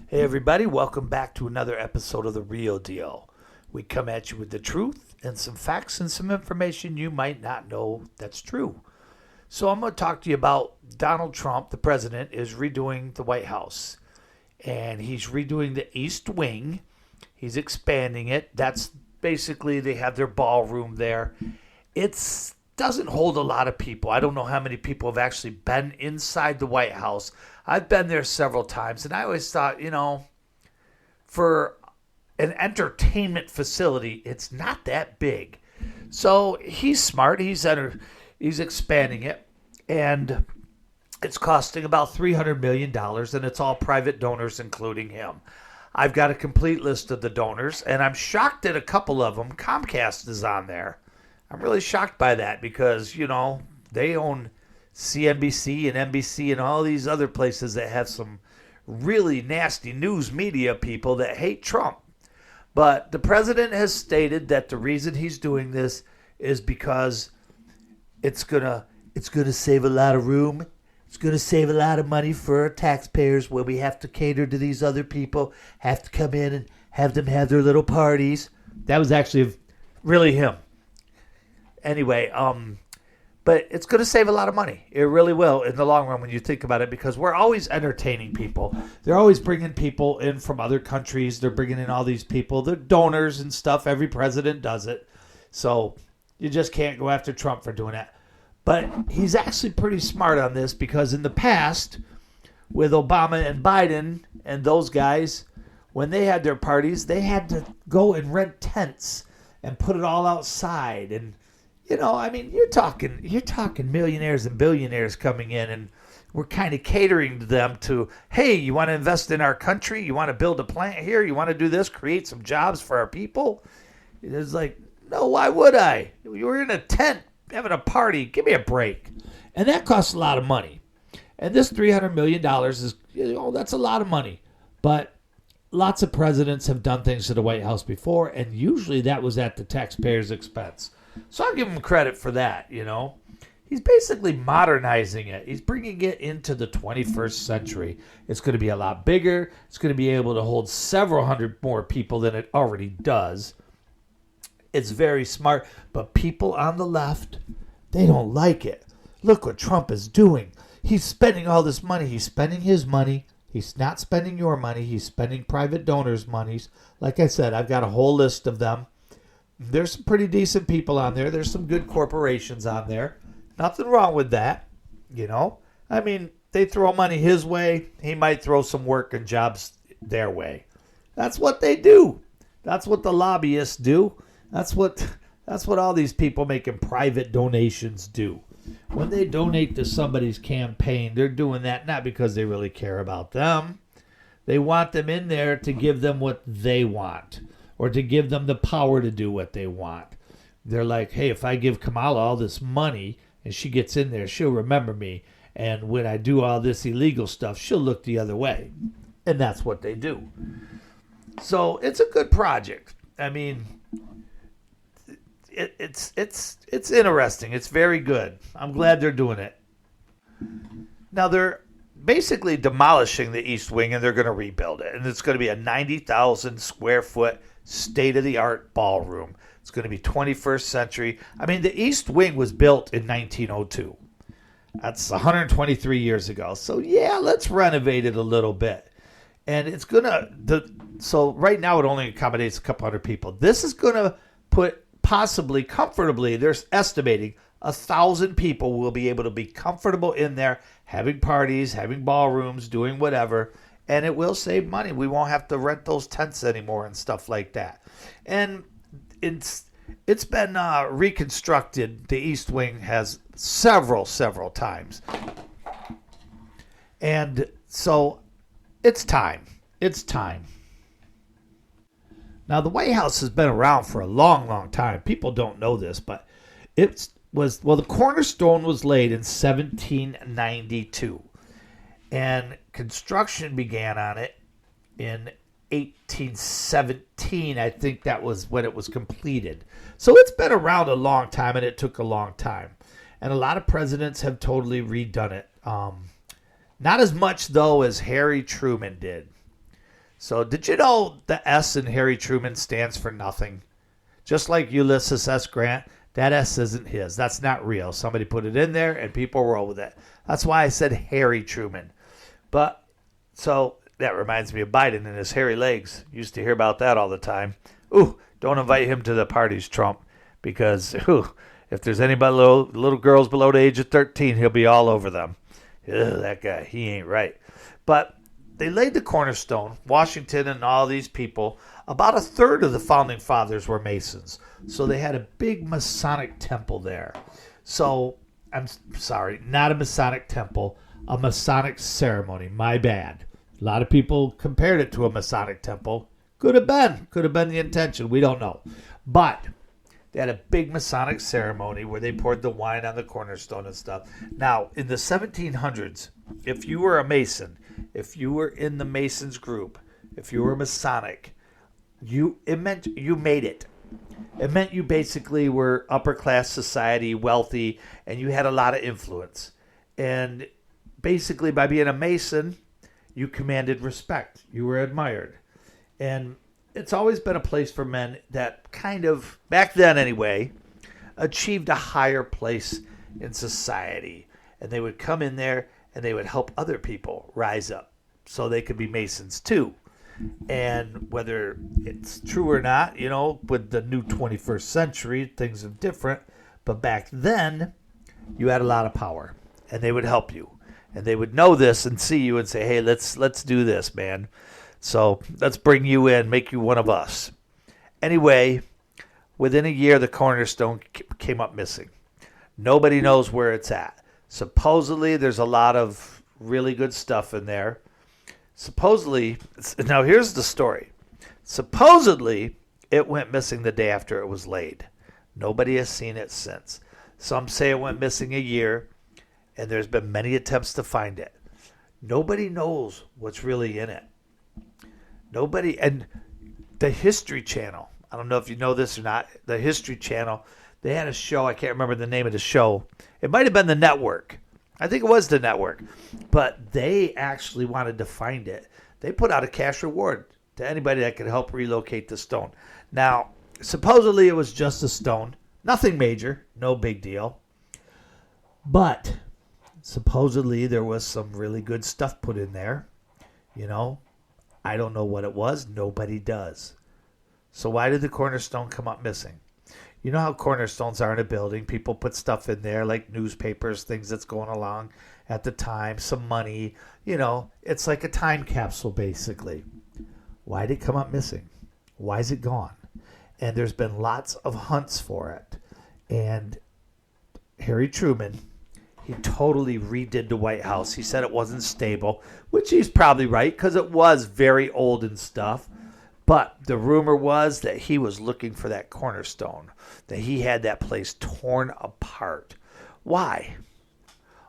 Hey, everybody, welcome back to another episode of The Real Deal. We come at you with the truth and some facts and some information you might not know that's true. So, I'm going to talk to you about Donald Trump, the president, is redoing the White House. And he's redoing the East Wing. He's expanding it. That's basically, they have their ballroom there. It doesn't hold a lot of people. I don't know how many people have actually been inside the White House. I've been there several times, and I always thought, for an entertainment facility, it's not that big. So he's smart. He's expanding it, and it's costing about $300 million, and it's all private donors, including him. I've got a complete list of the donors, and I'm shocked at a couple of them. Comcast is on there. I'm really shocked by that because, they own CNBC and NBC and all these other places that have some really nasty news media people that hate Trump. But the president has stated that the reason he's doing this is because it's gonna save a lot of room. It's going to save a lot of money for our taxpayers where we have to cater to these other people, have to come in and have them have their little parties. That was actually really him. Anyway, but it's going to save a lot of money. It really will in the long run when you think about it, because we're always entertaining people. They're always bringing people in from other countries. They're bringing in all these people. They're donors and stuff. Every president does it. So you just can't go after Trump for doing that. But he's actually pretty smart on this, because in the past, with Obama and Biden and those guys, when they had their parties, they had to go and rent tents and put it all outside. And, you're talking millionaires and billionaires coming in, and we're kind of catering to them to, hey, you want to invest in our country? You want to build a plant here? You want to do this? Create some jobs for our people? It's like, no, why would I? We're in a tent having a party. Give me a break. And that costs a lot of money. And this $300 million is, that's a lot of money. But lots of presidents have done things to the White House before, and usually that was at the taxpayers' expense. So I'll give him credit for that, He's basically modernizing it. He's bringing it into the 21st century. It's going to be a lot bigger. It's going to be able to hold several hundred more people than it already does. It's very smart, but people on the left, they don't like it. Look what Trump is doing. He's spending all this money. He's spending his money. He's not spending your money. He's spending private donors' monies. Like I said, I've got a whole list of them. There's some pretty decent people on there. There's some good corporations on there. Nothing wrong with that, They throw money his way. He might throw some work and jobs their way. That's what they do. That's what the lobbyists do. That's what all these people making private donations do. When they donate to somebody's campaign, they're doing that not because they really care about them. They want them in there to give them what they want, or to give them the power to do what they want. They're like, hey, if I give Kamala all this money and she gets in there, she'll remember me. And when I do all this illegal stuff, she'll look the other way. And that's what they do. So it's a good project. It's interesting. It's very good. I'm glad they're doing it. Now they're basically demolishing the East Wing, and they're going to rebuild it. And it's going to be a 90,000 square foot state-of-the-art ballroom. It's going to be 21st century. The East Wing was built in 1902. That's 123 years ago. So yeah, let's renovate it a little bit. And it's going to, so right now it only accommodates a couple hundred people. This is going to put possibly comfortably, they're estimating 1,000 people will be able to be comfortable in there, having parties, having ballrooms, doing whatever, and it will save money. We won't have to rent those tents anymore and stuff like that. And it's been reconstructed. The East Wing has several times. And so it's time. It's time. Now, the White House has been around for a long, long time. People don't know this, but the cornerstone was laid in 1792. And construction began on it in 1817. I think that was when it was completed. So it's been around a long time, and it took a long time. And a lot of presidents have totally redone it. Not as much, though, as Harry Truman did. So did you know the S in Harry Truman stands for nothing? Just like Ulysses S. Grant, that S isn't his. That's not real. Somebody put it in there and people roll with it. That's why I said Harry Truman. But so that reminds me of Biden and his hairy legs. Used to hear about that all the time. Ooh, don't invite him to the parties, Trump, because if there's anybody little girls below the age of 13, he'll be all over them. Ugh, that guy, he ain't right. But they laid the cornerstone. Washington and all these people, about a third of the founding fathers were Masons. So they had a big Masonic temple there. So, I'm sorry, not a Masonic temple, a Masonic ceremony. My bad. A lot of people compared it to a Masonic temple. Could have been the intention. We don't know. But they had a big Masonic ceremony where they poured the wine on the cornerstone and stuff. Now, in the 1700s, if you were a Mason, if you were in the Masons group, if you were Masonic, it meant you made it. It meant you basically were upper class society, wealthy, and you had a lot of influence. And basically by being a Mason, you commanded respect. You were admired. And it's always been a place for men that kind of, back then anyway, achieved a higher place in society. And they would come in there and they would help other people rise up so they could be Masons too. And whether it's true or not, with the new 21st century, things are different. But back then, you had a lot of power and they would help you. And they would know this and see you and say, hey, let's do this, man. So let's bring you in, make you one of us. Anyway, within a year, the cornerstone came up missing. Nobody knows where it's at. Supposedly, there's a lot of really good stuff in there. Supposedly, now here's the story. Supposedly, it went missing the day after it was laid. Nobody has seen it since. Some say it went missing a year, and there's been many attempts to find it. Nobody knows what's really in it. Nobody, and the History Channel, I don't know if you know this or not, the History Channel, they had a show, I can't remember the name of the show. It might have been the network. I think it was the network. But they actually wanted to find it. They put out a cash reward to anybody that could help relocate the stone. Now, supposedly it was just a stone. Nothing major. No big deal. But supposedly there was some really good stuff put in there. I don't know what it was. Nobody does. So why did the cornerstone come up missing? You know how cornerstones are in a building. People put stuff in there like newspapers, things that's going along at the time, some money. It's like a time capsule basically. Why did it come up missing? Why is it gone? And there's been lots of hunts for it. And Harry Truman, he totally redid the White House. He said it wasn't stable, which he's probably right because it was very old and stuff. But the rumor was that he was looking for that cornerstone, that he had that place torn apart. Why?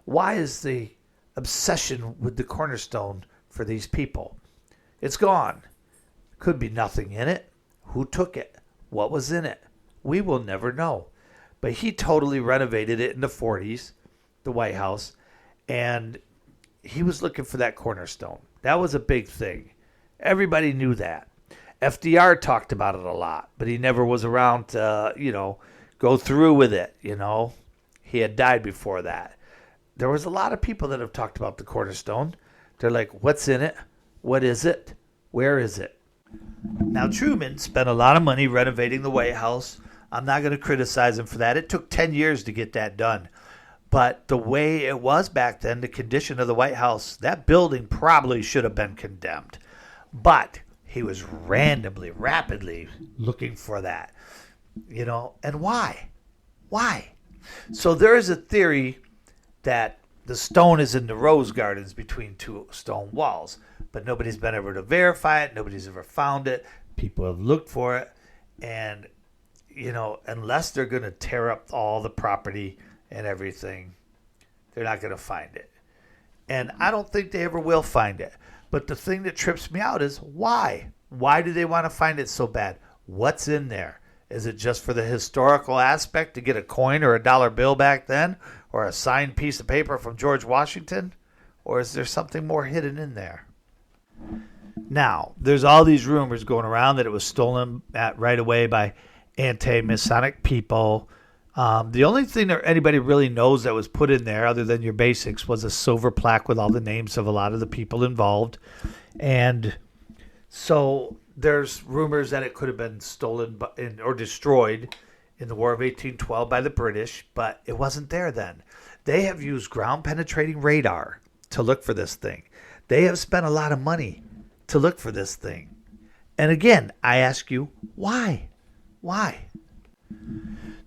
Why is the obsession with the cornerstone for these people? It's gone. Could be nothing in it. Who took it? What was in it? We will never know. But he totally renovated it in the 40s, the White House, and he was looking for that cornerstone. That was a big thing. Everybody knew that. FDR talked about it a lot, but he never was around to, go through with it, He had died before that. There was a lot of people that have talked about the cornerstone. They're like, what's in it? What is it? Where is it? Now, Truman spent a lot of money renovating the White House. I'm not going to criticize him for that. It took 10 years to get that done. But the way it was back then, the condition of the White House, that building probably should have been condemned. But he was rapidly looking for that, and why? Why? So there is a theory that the stone is in the rose gardens between two stone walls, but nobody's been able to verify it. Nobody's ever found it. People have looked for it. And, unless they're going to tear up all the property and everything, they're not going to find it. And I don't think they ever will find it. But the thing that trips me out is why? Why do they want to find it so bad? What's in there? Is it just for the historical aspect to get a coin or a dollar bill back then? Or a signed piece of paper from George Washington? Or is there something more hidden in there? Now, there's all these rumors going around that it was stolen right away by anti-Masonic people. The only thing that anybody really knows that was put in there, other than your basics, was a silver plaque with all the names of a lot of the people involved. And so there's rumors that it could have been stolen or destroyed in the War of 1812 by the British, but it wasn't there then. They have used ground-penetrating radar to look for this thing. They have spent a lot of money to look for this thing. And again, I ask you, why? Why?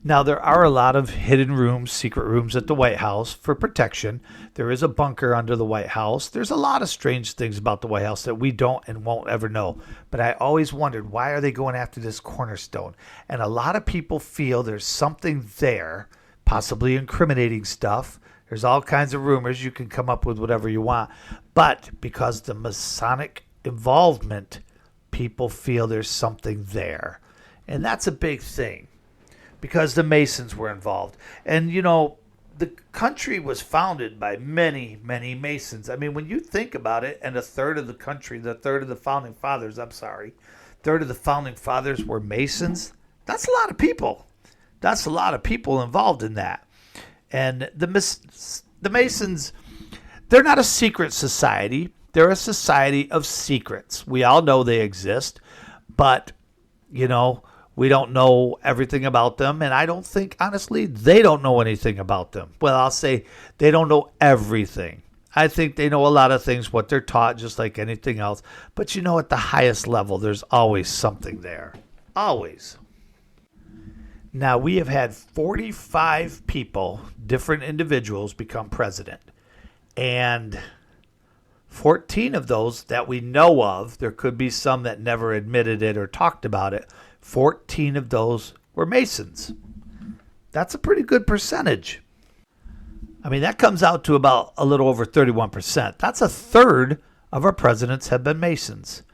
Now, there are a lot of hidden rooms, secret rooms at the White House for protection. There is a bunker under the White House. There's a lot of strange things about the White House that we don't and won't ever know. But I always wondered, why are they going after this cornerstone? And a lot of people feel there's something there, possibly incriminating stuff. There's all kinds of rumors. You can come up with whatever you want. But because the Masonic involvement, people feel there's something there. And that's a big thing because the Masons were involved. And, you know, the country was founded by many, many Masons. I mean, when you think about it, and a third of the founding fathers were Masons, that's a lot of people. That's a lot of people involved in that. And the Masons, they're not a secret society. They're a society of secrets. We all know they exist, but, you know, we don't know everything about them. And I don't think, honestly, they don't know anything about them. Well, I'll say they don't know everything. I think they know a lot of things, what they're taught, just like anything else. But, you know, at the highest level, there's always something there. Always. Now, we have had 45 people, different individuals, become president. And 14 of those that we know of, there could be some that never admitted it or talked about it, 14 of those were Masons. That's a pretty good percentage. I mean, that comes out to about a little over 31%. That's a third of our presidents have been Masons.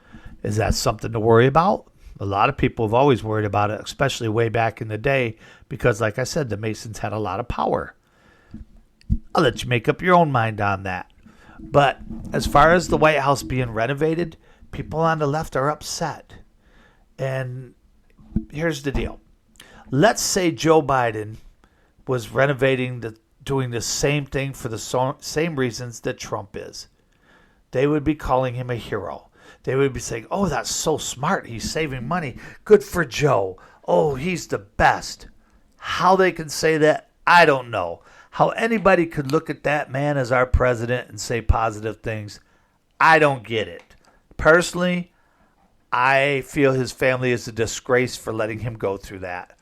Is that something to worry about? A lot of people have always worried about it, especially way back in the day, because, like I said, the Masons had a lot of power. I'll let you make up your own mind on that. But as far as the White House being renovated, people on the left are upset. And here's the deal. Let's say Joe Biden was doing the same thing for the same reasons that Trump is. They would be calling him a hero. They would be saying, oh, that's so smart. He's saving money. Good for Joe. Oh, he's the best. How they can say that, I don't know. How anybody could look at that man as our president and say positive things, I don't get it. Personally, I feel his family is a disgrace for letting him go through that.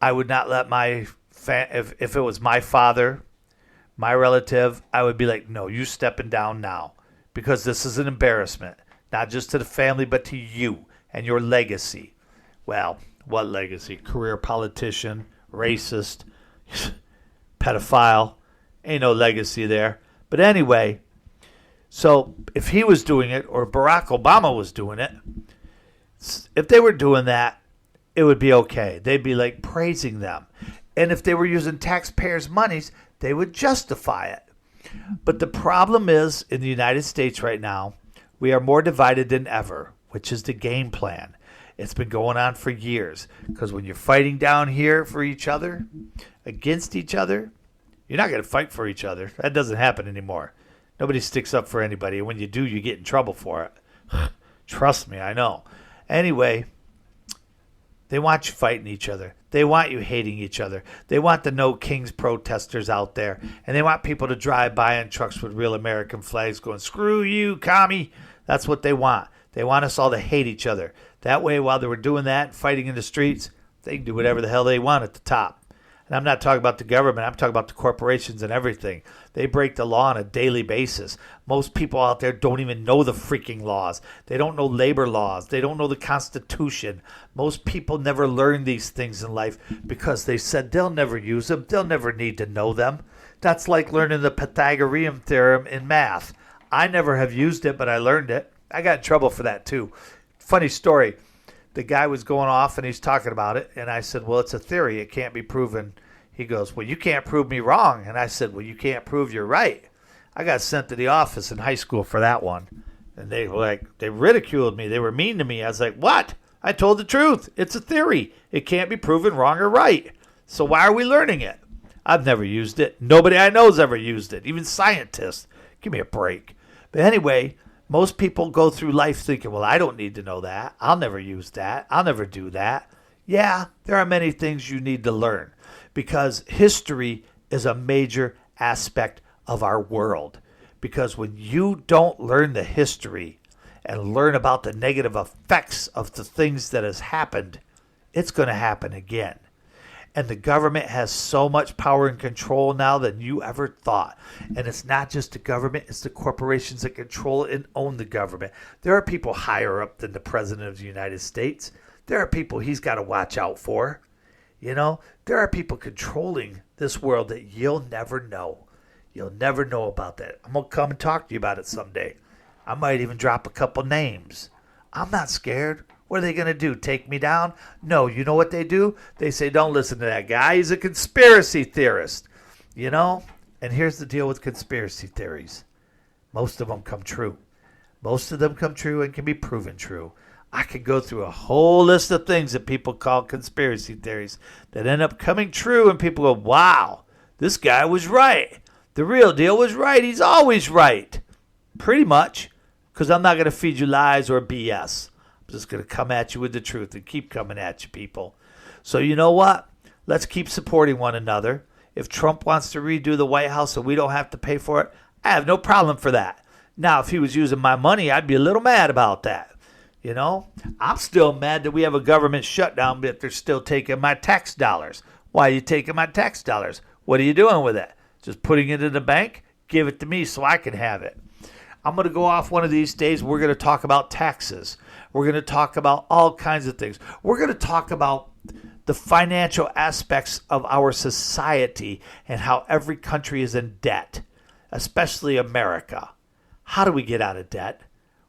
I would not let if it was my father, my relative, I would be like, no, you stepping down now. Because this is an embarrassment. Not just to the family, but to you and your legacy. Well, what legacy? Career politician, racist, pedophile. Ain't no legacy there. But anyway, so if he was doing it or Barack Obama was doing it, if they were doing that, it would be okay. They'd be like praising them. And if they were using taxpayers' monies, they would justify it. But the problem is, in the United States right now, we are more divided than ever, which is the game plan. It's been going on for years. Because when you're fighting down here for each other, against each other, you're not going to fight for each other. That doesn't happen anymore. Nobody sticks up for anybody. And when you do, you get in trouble for it. Trust me, I know. Anyway, they want you fighting each other. They want you hating each other. They want the No Kings protesters out there. And they want people to drive by in trucks with real American flags going, screw you, commie. That's what they want. They want us all to hate each other. That way, while they were doing that, fighting in the streets, they can do whatever the hell they want at the top. And I'm not talking about the government. I'm talking about the corporations and everything. They break the law on a daily basis. Most people out there don't even know the freaking laws. They don't know labor laws. They don't know the Constitution. Most people never learn these things in life because they said they'll never use them. They'll never need to know them. That's like learning the Pythagorean theorem in math. I never have used it, but I learned it. I got in trouble for that too. Funny story. The guy was going off and he's talking about it. And I said, well, it's a theory. It can't be proven. He goes, well, you can't prove me wrong. And I said, well, you can't prove you're right. I got sent to the office in high school for that one. And they ridiculed me. They were mean to me. I was like, what? I told the truth. It's a theory. It can't be proven wrong or right. So why are we learning it? I've never used it. Nobody I know has ever used it. Even scientists. Give me a break. But anyway, most people go through life thinking, well, I don't need to know that. I'll never use that. I'll never do that. Yeah, there are many things you need to learn because history is a major aspect of our world. Because when you don't learn the history and learn about the negative effects of the things that has happened, it's going to happen again. And the government has so much power and control now than you ever thought. And it's not just the government, it's the corporations that control and own the government. There are people higher up than the President of the United States. There are people he's got to watch out for. You know, there are people controlling this world that you'll never know. You'll never know about that. I'm going to come and talk to you about it someday. I might even drop a couple names. I'm not scared. What are they going to do? Take me down? No, you know what they do? They say, don't listen to that guy. He's a conspiracy theorist. You know? And here's the deal with conspiracy theories. Most of them come true. Most of them come true and can be proven true. I could go through a whole list of things that people call conspiracy theories that end up coming true, and people go, wow, this guy was right. The real deal was right. He's always right. Pretty much. Because I'm not going to feed you lies or BS. I'm just going to come at you with the truth and keep coming at you, people. So you know what? Let's keep supporting one another. If Trump wants to redo the White House so we don't have to pay for it, I have no problem for that. Now, if he was using my money, I'd be a little mad about that. You know, I'm still mad that we have a government shutdown, but they're still taking my tax dollars. Why are you taking my tax dollars? What are you doing with it? Just putting it in the bank? Give it to me so I can have it. I'm going to go off one of these days. We're going to talk about taxes. We're going to talk about all kinds of things. We're going to talk about the financial aspects of our society and how every country is in debt, especially America. How do we get out of debt?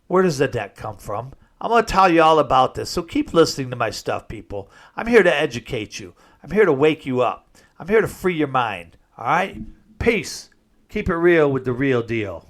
Where does the debt come from? I'm going to tell you all about this, so keep listening to my stuff, people. I'm here to educate you. I'm here to wake you up. I'm here to free your mind, all right? Peace. Keep it real with the real deal.